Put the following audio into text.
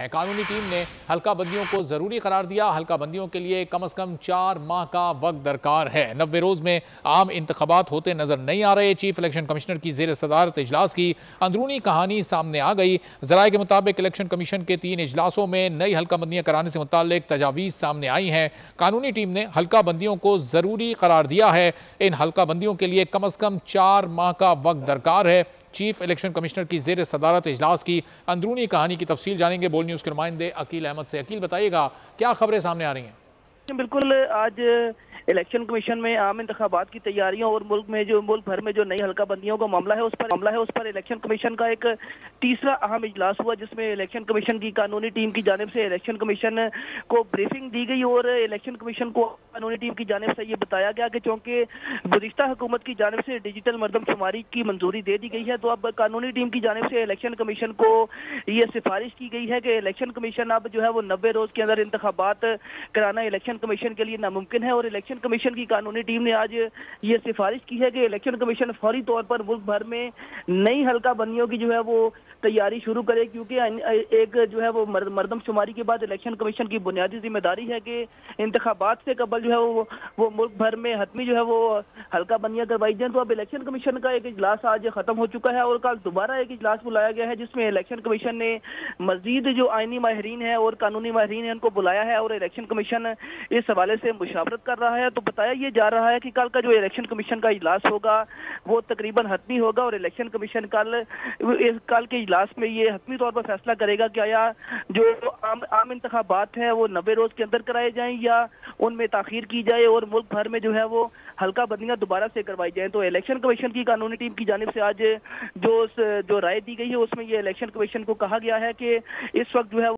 ہیں۔ قانونی ٹیم نے حلقہ بندیوں کو ضروری قرار دیا۔ حلقہ بندیوں کے لیے کم از کم 4 ماہ کا وقت درکار ہے۔ 90 روز میں عام انتخابات ہوتے نظر نہیں آ رہے۔ چیف الیکشن کمشنر کی زیر صدارت اجلاس کی اندرونی کہانی سامنے آ گئی۔ ذرائع کے مطابق الیکشن کمیشن کے 3 اجلاسوں میں نئی حلقہ بندیاں کرانے سے متعلق تجاویز سامنے آئی ہیں۔ قانونی ٹیم نے حلقہ بندیوں کو ضروری قرار دیا ہے۔ ان حلقہ بندیوں کے لیے کم از کم 4 ماہ کا وقت درکار ہے۔ چیف الیکشن کمشنر کی زیر صدارت اجلاس کی اندرونی کہانی کی تفصیل جانیں گے بول نیوز کے نمائندے عقیل احمد سے۔ عقیل، بتائیے گا کیا خبریں سامنے آ رہی ہیں؟ بالکل، آج الیکشن کمیشن میں عام انتخابات کی تیاریوں اور ملک بھر میں جو نئی حلقہ بندیوں کا معاملہ ہے اس پر الیکشن کمیشن کا ایک تیسرا اہم اجلاس ہوا، جس میں الیکشن کمیشن کی قانونی ٹیم کی جانب سے الیکشن کمیشن کو بریفنگ دی گئی اور الیکشن کمیشن کو قانونی ٹیم کی جانب سے یہ بتایا گیا کہ چونکہ گزشتہ حکومت کی جانب سے ڈیجیٹل مردم شماری کی منظوری دے دی گئی ہے، تو اب قانونی ٹیم کی جانب سے الیکشن کمیشن کو یہ سفارش کی گئی ہے کہ الیکشن کمیشن اب جو ہے وہ 90 روز کے اندر انتخابات کرانا الیکشن کمیشن کے لیے ناممکن ہے، اور الیکشن کمیشن کی قانونی ٹیم نے آج یہ سفارش کی ہے کہ الیکشن کمیشن فوری طور پر ملک بھر میں نئی حلقہ بندیوں کی جو ہے وہ تیاری شروع کرے، کیونکہ ایک جو ہے وہ مردم شماری کے بعد الیکشن کمیشن کی بنیادی ذمہ داری ہے کہ انتخابات سے قبل جو ہے وہ ملک بھر میں حتمی جو ہے وہ حلقہ بندیاں کروائی جائیں۔ تو اب الیکشن کمیشن کا ایک اجلاس آج ختم ہو چکا ہے اور کل دوبارہ ایک اجلاس بلایا گیا ہے، جس میں الیکشن کمیشن نے مزید جو آئینی ماہرین ہیں اور قانونی ماہرین ہیں ان کو بلایا ہے، اور الیکشن کمیشن اس حوالے سے مشاورت کر رہا ہے۔ تو بتایا یہ جا رہا ہے کہ کل کا جو الیکشن کمیشن کا اجلاس ہوگا وہ تقریباً حتمی ہوگا، اور الیکشن کمیشن کل کے اجلاس میں یہ حتمی طور پر فیصلہ کرے گا کہ آیا جو عام انتخابات ہیں وہ 90 روز کے اندر کرائے جائیں یا ان میں تاخیر کی جائے اور ملک بھر میں جو ہے وہ حلقہ بندیاں دوبارہ سے کروائی جائیں۔ تو الیکشن کمیشن کی قانونی ٹیم کی جانب سے آج جو رائے دی گئی ہے اس میں یہ الیکشن کمیشن کو کہا گیا ہے کہ اس وقت جو ہے